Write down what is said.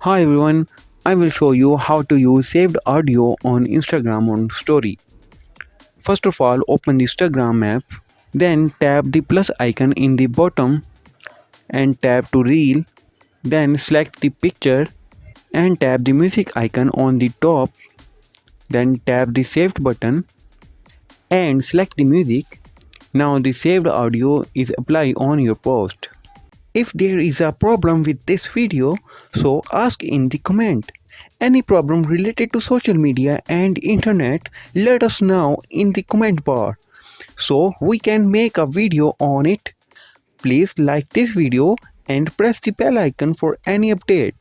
Hi everyone, I will show you how to use saved audio on Instagram on Story. First of all, open the Instagram app, then tap the plus icon in the bottom and tap to reel, then select the picture and tap the music icon on the top, then tap the saved button and select the music. Now the saved audio is applied on your post. If there is a problem with this video, so ask in the comment. Any problem related to social media and internet, let us know in the comment bar so we can make a video on it. Please like this video and press the bell icon for any update.